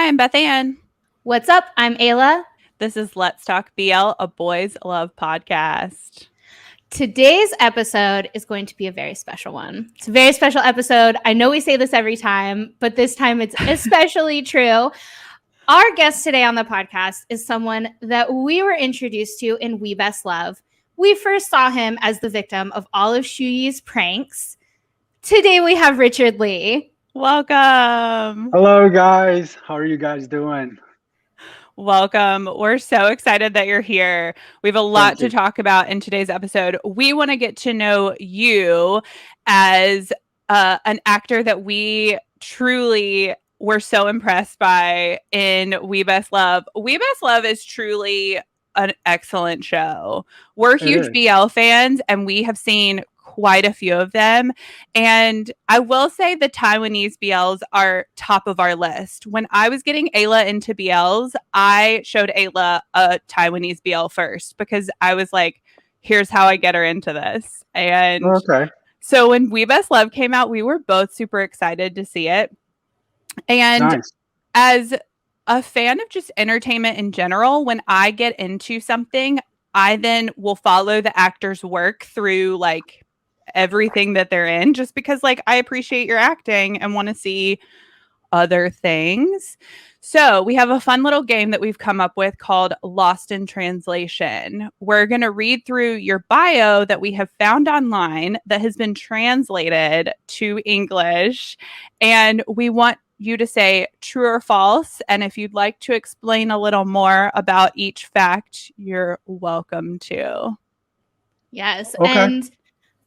Hi, I'm Beth Ann. What's up? I'm Ayla. This is Let's Talk BL, a boys love podcast. Today's episode is going to be a very special one. It's a very special episode. I know we say this every time, but this time it's especially true. Our guest today on the podcast is someone that we were introduced to in We Best Love. We first saw him as the victim of all of Shu Yi's pranks. Today we have Richard Lee. Welcome. Hello, guys. How are you guys doing? Welcome. We're so excited that you're here. We have a lot to talk about in today's episode. We want to get to know you as an actor that we truly were so impressed by in We Best Love. We Best Love is truly an excellent show. We're huge BL fans, and we have seen quite a few of them. And I will say the Taiwanese BLs are top of our list. When I was getting Ayla into BLs, I showed Ayla a Taiwanese BL first because I was like, here's how I get her into this. And so when We Best Love came out, we were both super excited to see it. And as a fan of just entertainment in general, when I get into something, I then will follow the actor's work through like everything that they're in, just because like I appreciate your acting and want to see other things. So we have a fun little game that we've come up with called Lost in Translation. We're going to read through your bio that we have found online that has been translated to English, and we want you to say true or false. And if you'd like to explain a little more about each fact, you're welcome to. Yes. Okay. And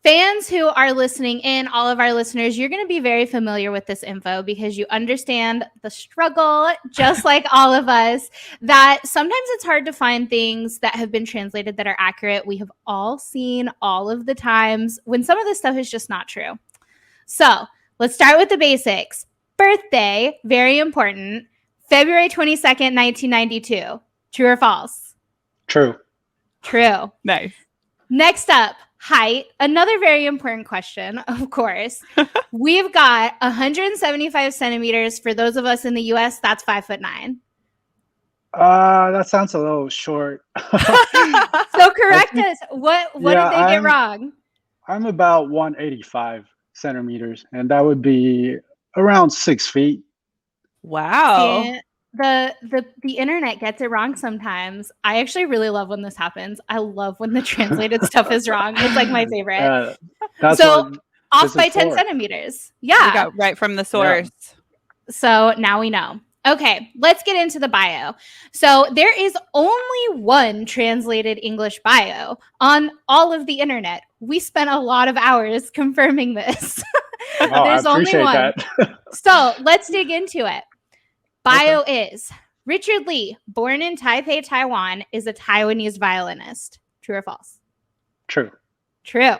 fans who are listening in, all of our listeners, you're going to be very familiar with this info because you understand the struggle, just like all of us, that sometimes it's hard to find things that have been translated that are accurate. We have all seen all of the times when some of this stuff is just not true. So let's start with the basics. Birthday, very important. February 22nd, 1992. True or false? True. True. Nice. Next up, height. Another very important question, of course. We've got 175 centimeters. For those of us in the U.S., that's 5'9". That sounds a little short. So correct us. What did they get wrong? I'm about 185 centimeters, and that would be around 6 feet. Wow. See, the internet gets it wrong sometimes. I actually really love when this happens. I love when the translated stuff is wrong. It's like my favorite. So off by 10 centimeters. Yeah. We got right from the source. Yeah. So now we know. Okay, let's get into the bio. So there is only one translated English bio on all of the internet. We spent a lot of hours confirming this. There's only one. So let's dig into it. Bio is Richard Lee, born in Taipei, Taiwan, is a Taiwanese violinist. True or false? True. True.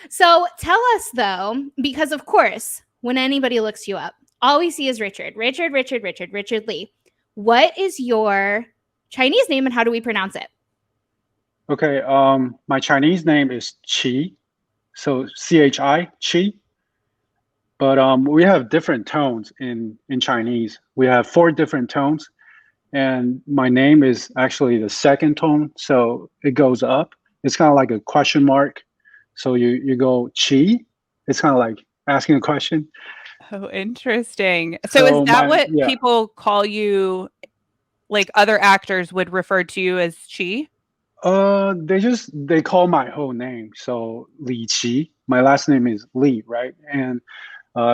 So tell us, though, because of course, when anybody looks you up, all we see is Richard Lee. What is your Chinese name and how do we pronounce it? Okay. My Chinese name is Qi. So CHI, Qi. But we have different tones in Chinese. We have 4 different tones. And my name is actually the second tone. So it goes up. It's kind of like a question mark. So you go Qi. It's kind of like asking a question. Oh, interesting. So is that what people call you, like other actors would refer to you as Qi? They call my whole name. So Li Qi. My last name is Li, right? And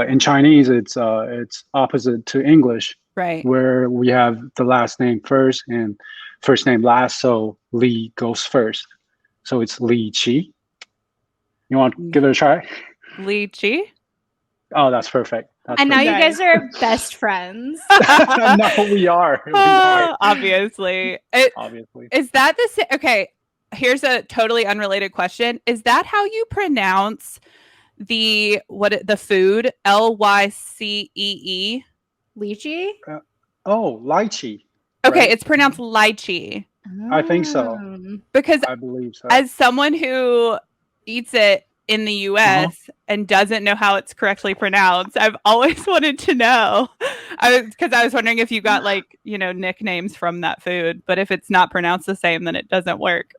in Chinese, it's opposite to English, right? Where we have the last name first and first name last. So Li goes first. So it's Li Qi. You want to give it a try? Li Qi? Oh, that's perfect. And now you guys are best friends. No, we are. Obviously. Obviously. Is that the same? Okay, here's a totally unrelated question. Is that how you pronounce the food? Lycee? Lychee? Lychee. Okay, right? It's pronounced lychee. I think so. Because I believe so. As someone who eats it in the US and doesn't know how it's correctly pronounced. I've always wanted to know. Because I was wondering if you got like, nicknames from that food, but if it's not pronounced the same, then it doesn't work.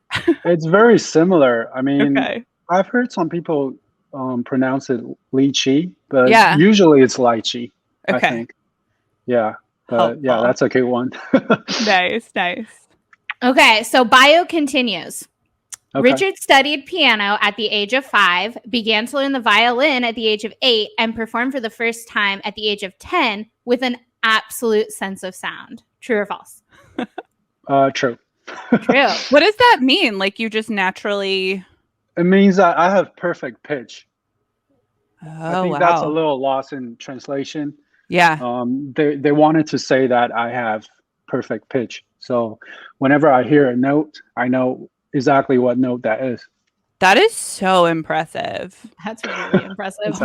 It's very similar. I mean, Okay. I've heard some people pronounce it lychee, but Yeah. usually it's lychee, I Okay. think. Yeah. But Helpful. yeah, that's a good one. Nice. Okay, so bio continues. Okay. Richard studied piano at the age of 5, began to learn the violin at the age of 8, and performed for the first time at the age of 10 with an absolute sense of sound. True or false? True. True. What does that mean? Like you just naturally... It means that I have perfect pitch. Oh, I think that's a little lost in translation. Yeah. They wanted to say that I have perfect pitch. So whenever I hear a note, I know exactly what note that is. That is so impressive. That's really impressive.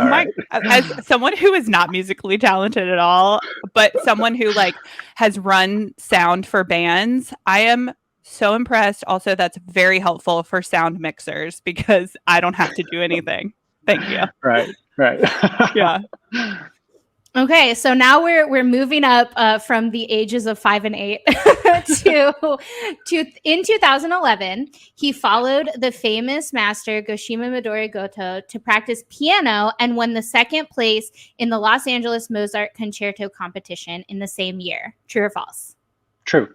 As someone who is not musically talented at all, but someone who like has run sound for bands, I am so impressed. Also, that's very helpful for sound mixers because I don't have to do anything. Thank you. Right. Yeah. Okay, so now we're moving up from the ages of 5 and 8 to in 2011, he followed the famous master Goshima Midori Goto to practice piano and won the 2nd place in the Los Angeles Mozart Concerto competition in the same year. True or false? True.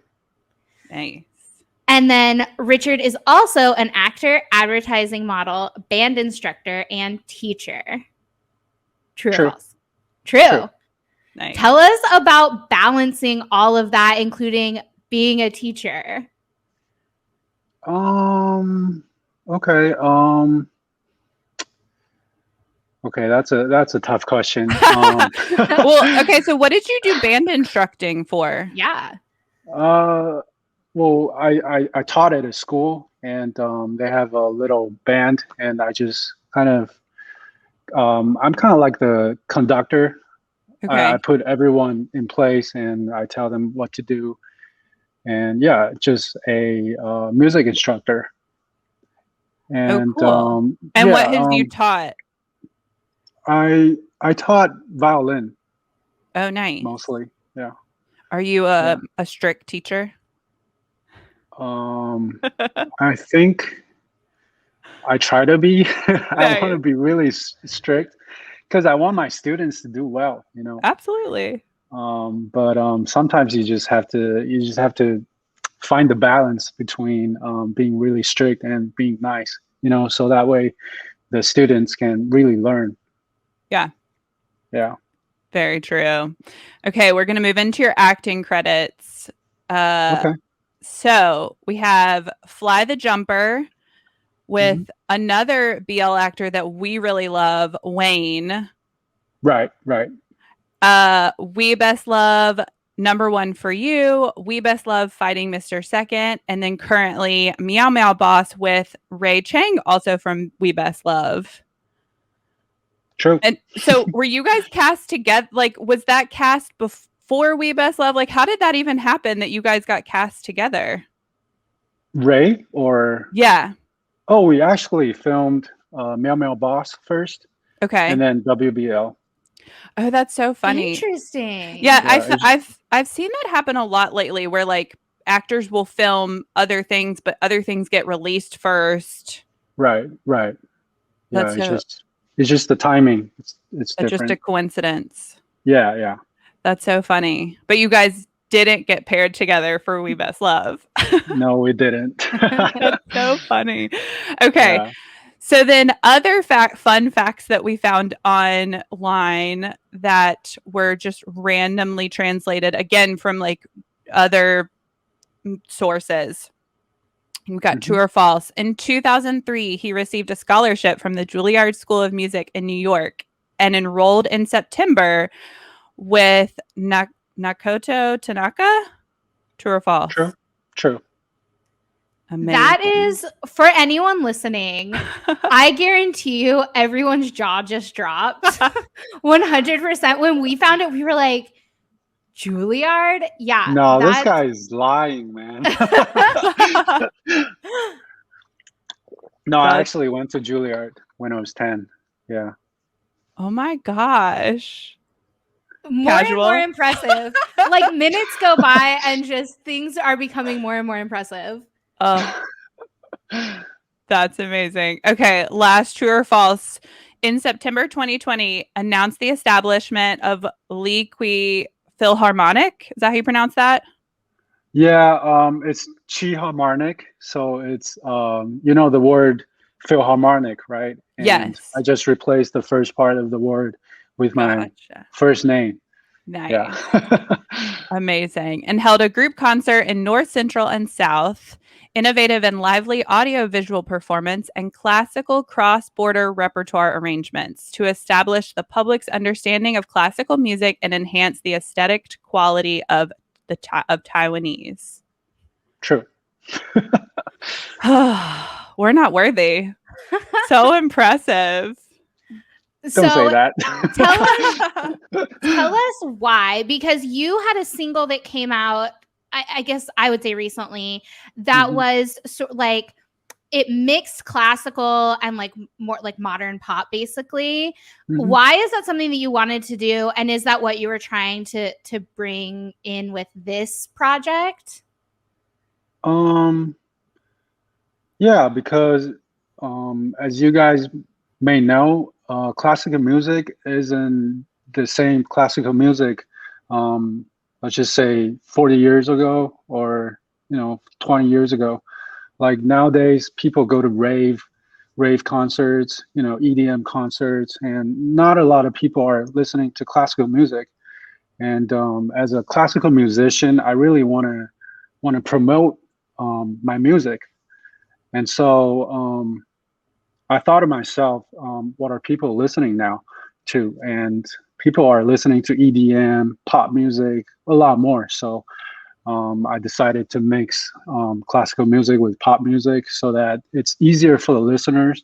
Nice. And then Richard is also an actor, advertising model, band instructor, and teacher. True or false? True. Nice. Tell us about balancing all of that, including being a teacher. Okay. Okay, that's a tough question. Well, okay, so what did you do band instructing for? Yeah. Well, I taught at a school, and they have a little band, and I just kind of I'm kind of like the conductor. Okay. I put everyone in place and I tell them what to do. And yeah, just a music instructor. And cool. And what have you taught? I taught violin. Oh, nice. Mostly, yeah. Are you a strict teacher? I think I try to be. I want to be really strict because I want my students to do well, Absolutely. But sometimes you just have to find the balance between being really strict and being nice, so that way the students can really learn. Yeah. Yeah. Very true. Okay, we're going to move into your acting credits. Okay. So we have Fly the Jumper with another BL actor that we really love, Wayne. Right. We Best Love, Number One for You, We Best Love, Fighting Mr. Second, and then currently Meow Meow Boss with Ray Chang, also from We Best Love. True. And so were you guys cast together? Like, was that cast before We Best Love? Like, how did that even happen that you guys got cast together? Ray or? Yeah. Oh, we actually filmed Meow Meow Boss first. Okay. And then WBL. Oh, that's so funny. Interesting. Yeah, I've seen that happen a lot lately where like actors will film other things, but other things get released first. Right. That's it's just the timing. It's different. Just a coincidence. Yeah. That's so funny. But you guys didn't get paired together for We Best Love. No, we didn't. That's so funny. Okay. Yeah. So then other fun facts that we found online that were just randomly translated, again, from like other sources. We've got true or false. In 2003, he received a scholarship from the Juilliard School of Music in New York and enrolled in September with Nakoto Tanaka. True or false? True. Amazing. That is, for anyone listening, I guarantee you everyone's jaw just dropped. 100%. When we found it, we were like, Juilliard? Yeah. No, this guy is lying, man. No, I actually went to Juilliard. when I was 10. Yeah. Oh my gosh. More and more impressive. Like minutes go by and just things are becoming more and more impressive. Oh, that's amazing. Okay, last true or false. In September 2020, announced the establishment of Lee Kui Philharmonic. Is that how you pronounce that? Yeah, it's Chi harmonic. So it's the word Philharmonic, right? And Yes. I just replaced the first part of the word with my first name. Nice. Yeah. Amazing. And held a group concert in North, Central, and South, innovative and lively audio-visual performance, and classical cross-border repertoire arrangements to establish the public's understanding of classical music and enhance the aesthetic quality of Taiwanese. True. We're not worthy. So impressive. Don't say that. Tell us why, because you had a single that came out, I guess I would say recently, that was like it mixed classical and like more like modern pop, basically. Why is that something that you wanted to do, and is that what you were trying to bring in with this project? Yeah, because as you guys may know, classical music isn't the same classical music, let's just say 40 years ago or 20 years ago. Like nowadays, people go to rave concerts, EDM concerts, and not a lot of people are listening to classical music. And as a classical musician, I really want to promote my music. And so I thought to myself, what are people listening now to? And people are listening to EDM, pop music, a lot more. So I decided to mix classical music with pop music so that it's easier for the listeners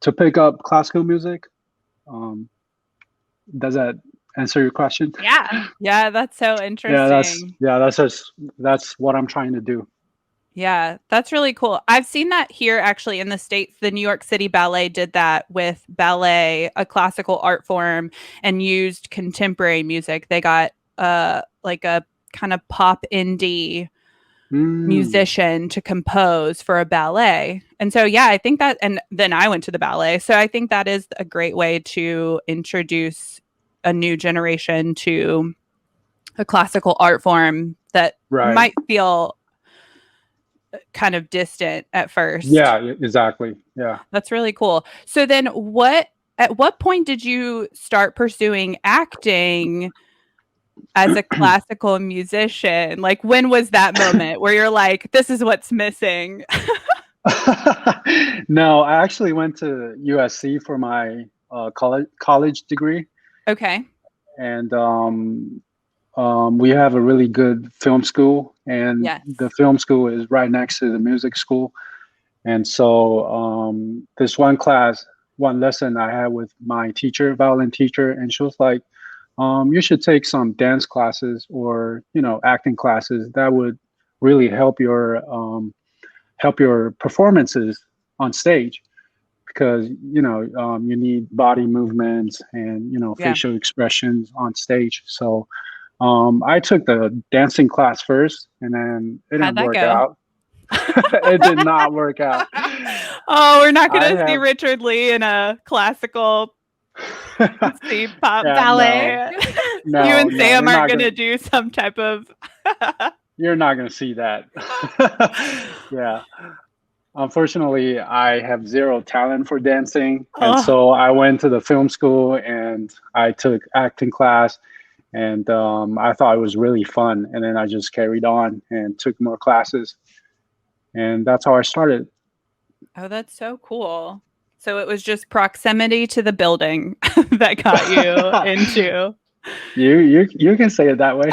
to pick up classical music. Does that answer your question? Yeah, that's so interesting. That's what I'm trying to do. Yeah, that's really cool. I've seen that here actually in the States. The New York City Ballet did that with ballet, a classical art form, and used contemporary music. They got like a kind of pop indie musician to compose for a ballet. And so yeah, I think that, and then I went to the ballet. So I think that is a great way to introduce a new generation to a classical art form that might feel kind of distant at first. Yeah, exactly. Yeah. That's really cool. So then at what point did you start pursuing acting as a classical musician? Like when was that moment where you're like, this is what's missing? No, I actually went to USC for my college degree. Okay. And we have a really good film school, and the film school is right next to the music school. And so this one lesson I had with my teacher, violin teacher, and she was like, you should take some dance classes or, acting classes. That would really help your performances on stage, because, you need body movements and, facial expressions on stage. So I took the dancing class first, and then it didn't work out. It did not work out. Oh, we're not going to see Richard Lee in a classical pop ballet. No, you and Sam aren't going to do some type of... You're not going to see that. Yeah. Unfortunately, I have zero talent for dancing. And so I went to the film school and I took acting class. And I thought it was really fun. And then I just carried on and took more classes. And that's how I started. Oh, that's so cool. So it was just proximity to the building that got you into. You can say it that way.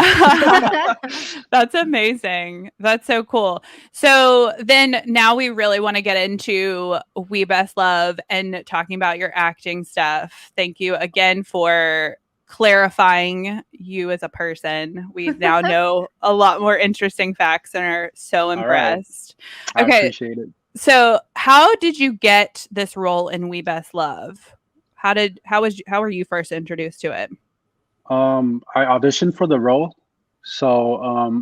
That's amazing. That's so cool. So then now we really want to get into We Best Love and talking about your acting stuff. Thank you again for clarifying you as a person. We now know a lot more interesting facts and are so impressed. Right. I appreciate it. So how did you get this role in We Best Love? How were you first introduced to it? I auditioned for the role. So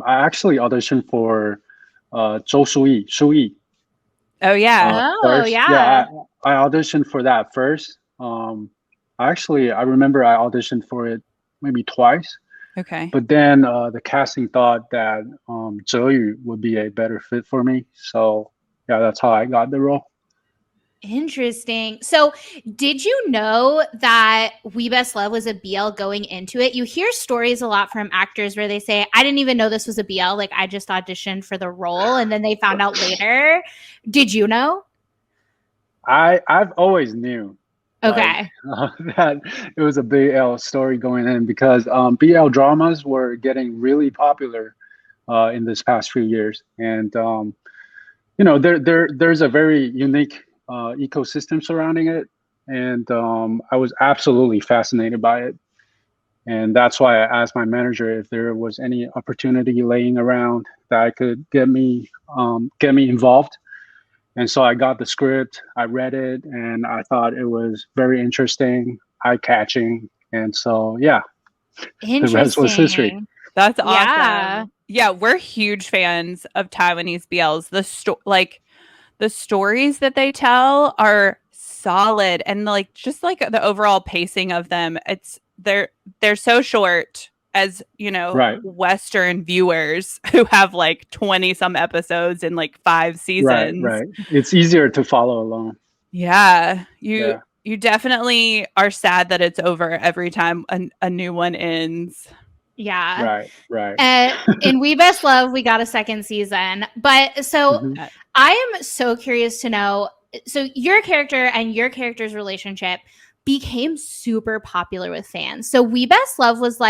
I actually auditioned for Zhou Shu Yi. Oh yeah. First. Yeah. I auditioned for that first. I remember I auditioned for it maybe twice. Okay. But then the casting thought that Zhe Yu would be a better fit for me. So yeah, that's how I got the role. Interesting. So, did you know that We Best Love was a BL going into it? You hear stories a lot from actors where they say, I didn't even know this was a BL. Like, I just auditioned for the role and then they found out later. Did you know? I've always knew Okay. that it was a BL story going in because BL dramas were getting really popular in this past few years. And, there's a very unique ecosystem surrounding it. And I was absolutely fascinated by it. And that's why I asked my manager if there was any opportunity laying around that could get me involved. And so I got the script, I read it, and I thought it was very interesting, eye-catching. And so, yeah, the rest was history. That's awesome. Yeah. Yeah, we're huge fans of Taiwanese BLs. The stories that they tell are solid, and just the overall pacing of them. They're so short as Right. Western viewers who have 20 some episodes in 5 seasons. Right. It's easier to follow along. Yeah, you definitely are sad that it's over every time a new one ends. Yeah. Right. In We Best Love, we got a second season. But so I am so curious to know. So your character and your character's relationship became super popular with fans. So We Best Love was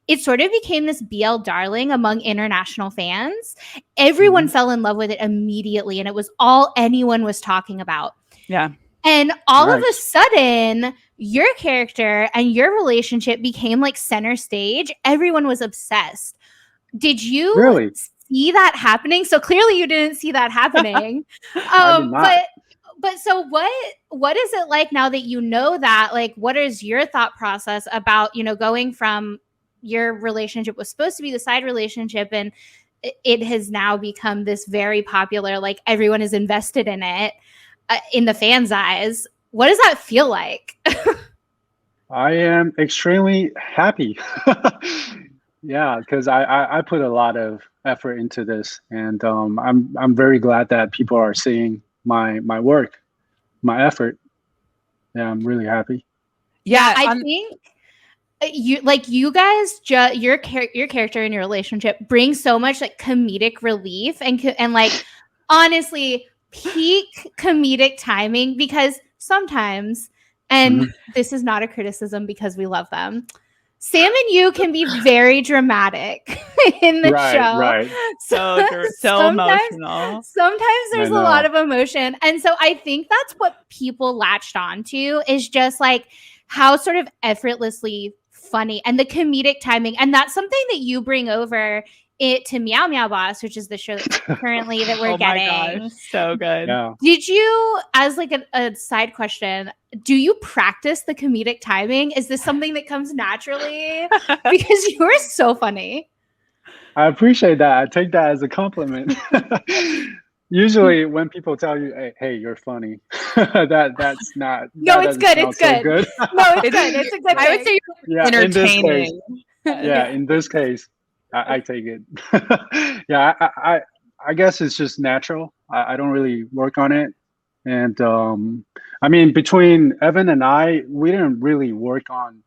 it sort of became this BL darling among international fans. Everyone fell in love with it immediately, and it was all anyone was talking about. Yeah. And all of a sudden, your character and your relationship became center stage. Everyone was obsessed. Did you really see that happening? So clearly you didn't see that happening. I did not. But so what is it like now that you know that? What is your thought process about, going from your relationship was supposed to be the side relationship and it has now become this very popular, everyone is invested in it. In the fans' eyes, what does that feel like? I am extremely happy. Yeah, because I put a lot of effort into this, and I'm very glad that people are seeing my work, my effort. Yeah, I'm really happy. Yeah, I think you guys, your character in your relationship brings so much comedic relief and honestly peak comedic timing, because sometimes, and this is not a criticism because we love them, Sam and you can be very dramatic in the show. Right. So emotional. Sometimes there's a lot of emotion. And so I think that's what people latched onto, is just how sort of effortlessly funny and the comedic timing. And that's something that you bring over it to Meow Meow Boss, which is the show that's currently that we're getting. My gosh, so good. Yeah. Did you, as a side question, do you practice the comedic timing? Is this something that comes naturally? Because you are so funny. I appreciate that. I take that as a compliment. Usually when people tell you, hey, you're funny, that's not. No, it's good. It's good. So good. No, it's good. It's a good. I would say you're entertaining. In this case, I take it. Yeah, I guess it's just natural. I don't really work on it. And I mean, between Evan and I, we didn't really work on,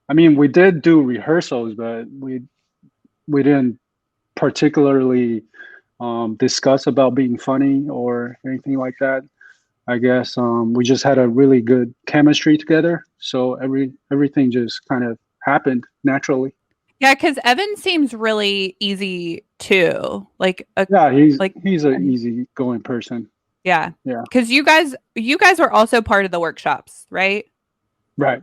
we did do rehearsals, but we didn't particularly discuss about being funny or anything like that. I guess we just had a really good chemistry together. So everything just kind of happened naturally. Yeah, because Evan seems really easy too. He's an easygoing person. Yeah. Because you guys were also part of the workshops, right? Right.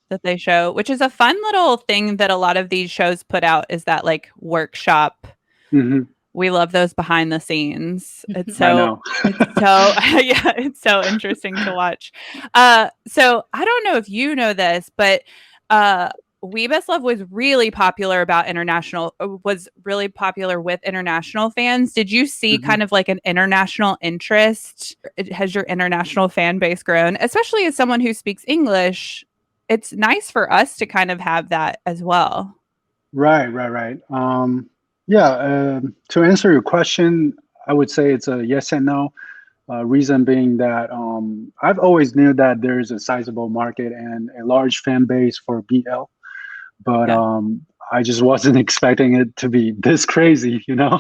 That they show, which is a fun little thing that a lot of these shows put out, is that workshop We love those behind the scenes. It's I know. yeah, it's so interesting to watch. So I don't know if you know this, but We Best Love was really popular with international fans. Did you see kind of like an international interest? Has your international fan base grown? Especially as someone who speaks English, it's nice for us to kind of have that as well. Right. Yeah, to answer your question, I would say it's a yes and no. Reason being that I've always knew that there's a sizable market and a large fan base for BL, but Yeah. I just wasn't expecting it to be this crazy, you know?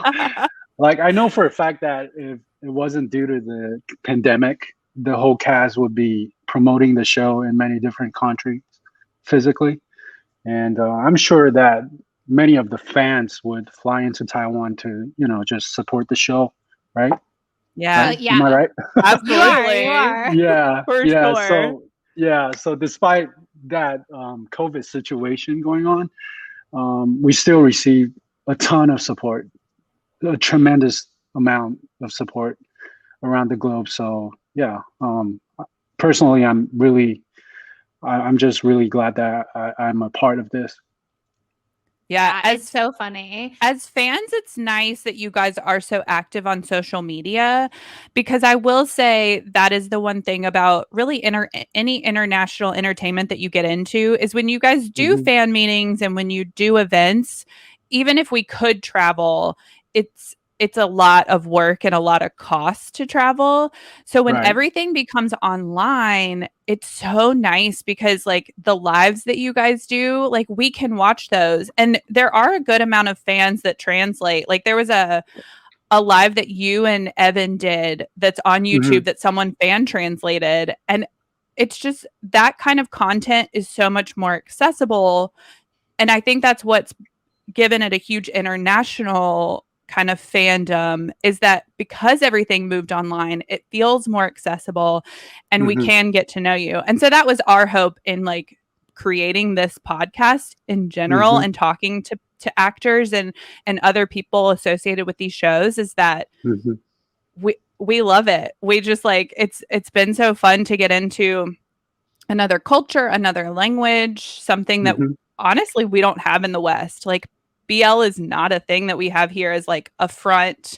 Like, I know for a fact that if it wasn't due to the pandemic, the whole cast would be promoting the show in many different countries physically. And I'm sure that many of the fans would fly into Taiwan to, just support the show, right? Yeah. Right? Am I Yeah, right? Absolutely. you are. Yeah, For yeah. sure. So despite that COVID situation going on, we still receive a ton of support, a tremendous amount of support around the globe. So yeah, personally, I'm just really glad that I'm a part of this. Yeah, It's so funny. As fans, it's nice that you guys are so active on social media, because I will say that is the one thing about really any international entertainment that you get into is when you guys do fan meetings and when you do events, even if we could travel, it's a lot of work and a lot of cost to travel. So when Right. everything becomes online, it's so nice because like the lives that you guys do, like we can watch those. And there are a good amount of fans that translate. Like there was a live that you and Evan did that's on YouTube that someone fan translated. And it's just that kind of content is so much more accessible. And I think that's what's given it a huge international kind of fandom, is that because everything moved online, it feels more accessible and we can get to know you. And so that was our hope in like creating this podcast in general and talking to actors and other people associated with these shows, is that we love it. We just like it's been so fun to get into another culture, another language, something that honestly we don't have in the West. Like BL is not a thing that we have here as like a front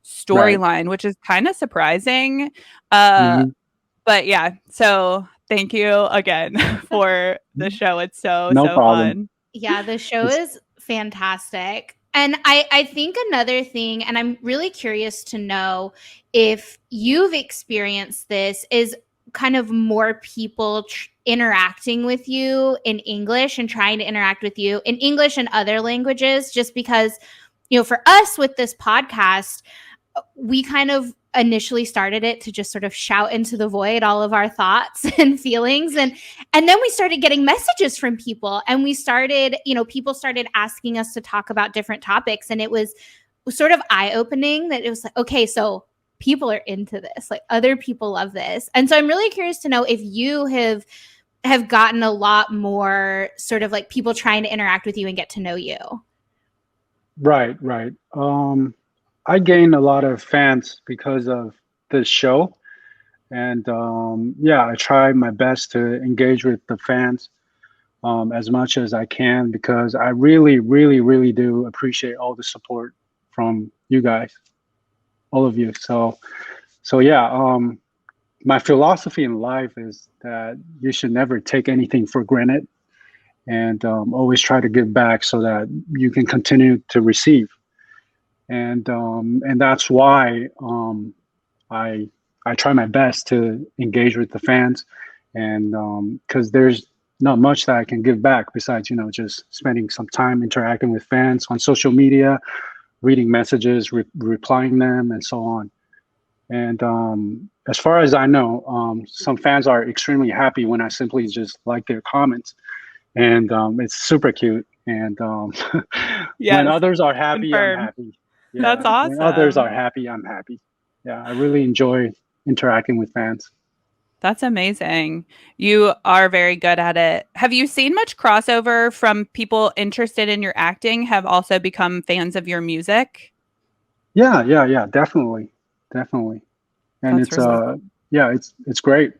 storyline, which is kind of surprising. But yeah, so thank you again for the show. It's so problem. Fun. Yeah, the show is fantastic. And I think another thing, and I'm really curious to know if you've experienced this, is kind of more people interacting with you in English and trying to interact with you in English and other languages, just because, for us with this podcast, we kind of initially started it to just sort of shout into the void all of our thoughts and feelings, and then we started getting messages from people, and we started, people started asking us to talk about different topics, and it was sort of eye-opening that it was like, okay, so people are into this, like other people love this. And so I'm really curious to know if you have gotten a lot more sort of like people trying to interact with you and get to know you. Right. I gained a lot of fans because of this show. And I try my best to engage with the fans as much as I can, because I really, really, really do appreciate all the support from you guys, all of you. So my philosophy in life is that you should never take anything for granted, and always try to give back so that you can continue to receive. And that's why I try my best to engage with the fans, and because there's not much that I can give back besides just spending some time interacting with fans on social media, reading messages, replying them, and so on. And as far as I know, some fans are extremely happy when I simply just like their comments, and it's super cute. And when others are happy, I'm happy. Yeah. That's awesome. When others are happy, I'm happy. Yeah, I really enjoy interacting with fans. That's amazing. You are very good at it. Have you seen much crossover from people interested in your acting have also become fans of your music? Yeah, definitely. And That's it's really it's great.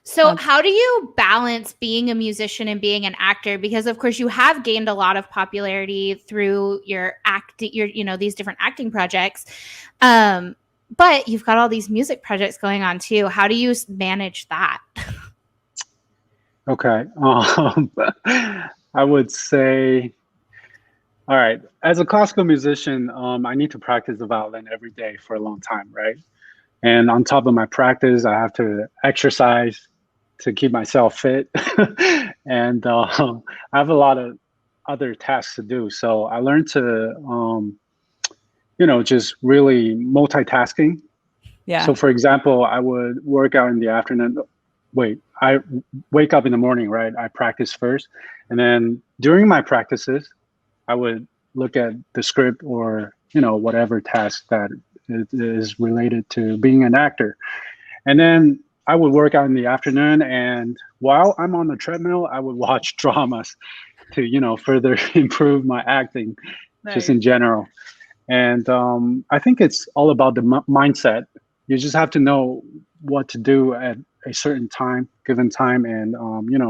So how do you balance being a musician and being an actor? Because of course you have gained a lot of popularity through your these different acting projects. But you've got all these music projects going on too. How do you manage that? Okay. I would say, all right, as a classical musician, I need to practice the violin every day for a long time, right? And on top of my practice, I have to exercise to keep myself fit. And I have a lot of other tasks to do. So I learned to, just really multitasking. yeah. So, for example, I would work out in the afternoon. Wait, I wake up in the morning, right? I practice first. And then during my practices, I would look at the script or, whatever task that is related to being an actor. And then I would work out in the afternoon. And while I'm on the treadmill, I would watch dramas to, further improve my acting just in general. And I think it's all about the mindset. You just have to know what to do at a certain given time, and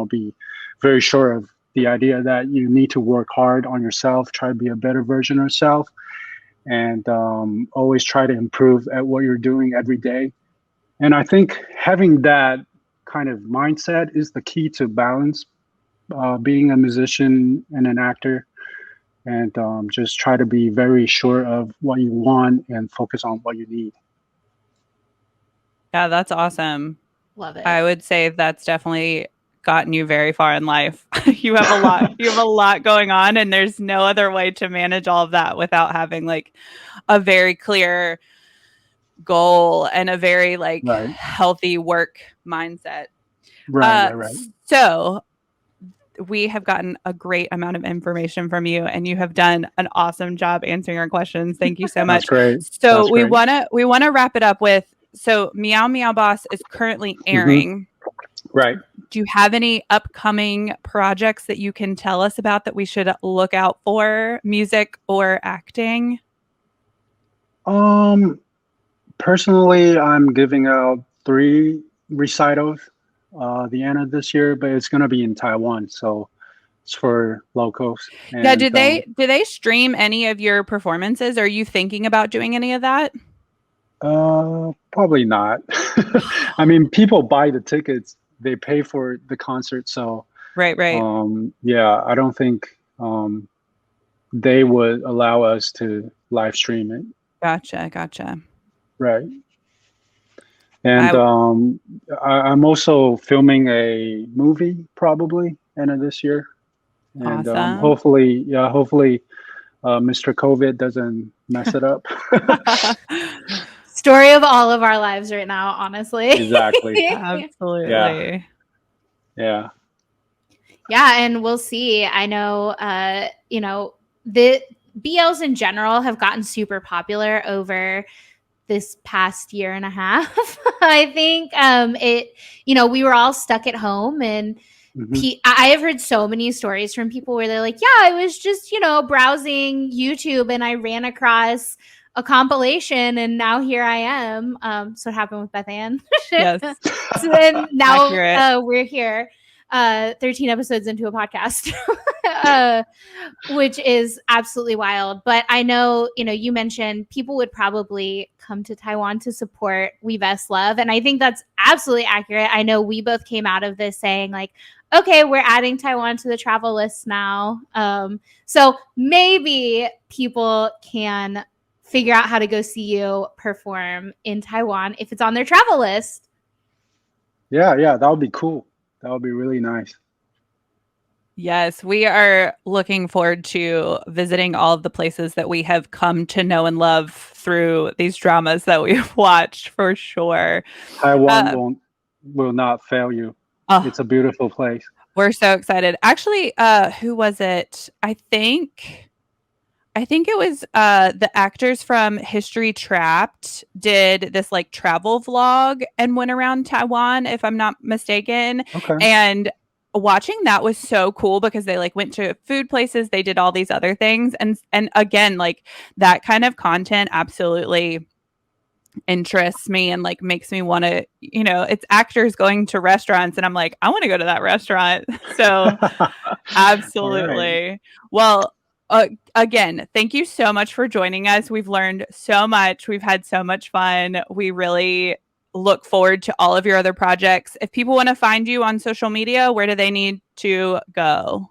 be very sure of the idea that you need to work hard on yourself, try to be a better version of yourself, and always try to improve at what you're doing every day. And I think having that kind of mindset is the key to balance being a musician and an actor, and just try to be very sure of what you want and focus on what you need. Yeah, that's awesome. Love it. I would say that's definitely gotten you very far in life. You have a lot going on, and there's no other way to manage all of that without having like a very clear goal and a very healthy work mindset. Right. So we have gotten a great amount of information from you, and you have done an awesome job answering our questions. Thank you so much. That's great. So we want to wrap it up with, so Meow Meow Boss is currently airing. Mm-hmm. Right. Do you have any upcoming projects that you can tell us about that we should look out for, music or acting? Personally, I'm giving out 3 recitals the end of this year, but it's going to be in Taiwan, so it's for locals. And, yeah, do they stream any of your performances? Are you thinking about doing any of that? Probably not. I mean, people buy the tickets, they pay for the concert, so right. Yeah, I don't think they would allow us to live stream it. Gotcha. Right. And I'm also filming a movie probably end of this year. And awesome. hopefully Mr. COVID doesn't mess it up. Story of all of our lives right now, honestly. Exactly. Absolutely. Yeah. And we'll see. I know, the BLs in general have gotten super popular over this past year and a half. I think we were all stuck at home, and I have heard so many stories from people where they're like, yeah, I was just, browsing YouTube and I ran across a compilation and now here I am. So it happened with Beth Ann. Yes. So then now we're here. 13 episodes into a podcast, which is absolutely wild. But I know, you mentioned people would probably come to Taiwan to support We Best Love. And I think that's absolutely accurate. I know we both came out of this saying like, okay, we're adding Taiwan to the travel list now. So maybe people can figure out how to go see you perform in Taiwan if it's on their travel list. Yeah, that would be cool. That would be really nice. Yes, we are looking forward to visiting all of the places that we have come to know and love through these dramas that we've watched, for sure. Taiwan will not fail you. It's a beautiful place. We're so excited. Actually, who was it? I think it was the actors from History Trapped did this like travel vlog and went around Taiwan, if I'm not mistaken. Okay. And watching that was so cool because they like went to food places, they did all these other things, and again, like that kind of content absolutely interests me and like makes me want to, it's actors going to restaurants and I'm like, I want to go to that restaurant. So absolutely. Right. Well, again, thank you so much for joining us. We've learned so much. We've had so much fun. We really look forward to all of your other projects. If people want to find you on social media, where do they need to go?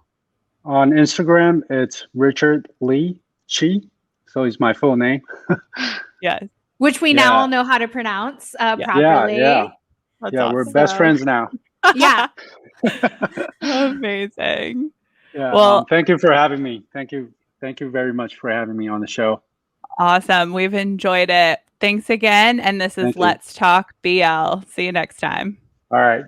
On Instagram, it's Richard Lee Chi. So it's my full name. Yes. Which we now all know how to pronounce properly. Yeah. That's awesome. We're best friends now. Yeah. Amazing. Yeah. Well, thank you for having me. Thank you very much for having me on the show. Awesome. We've enjoyed it. Thanks again. And this is Let's Talk BL. See you next time. All right.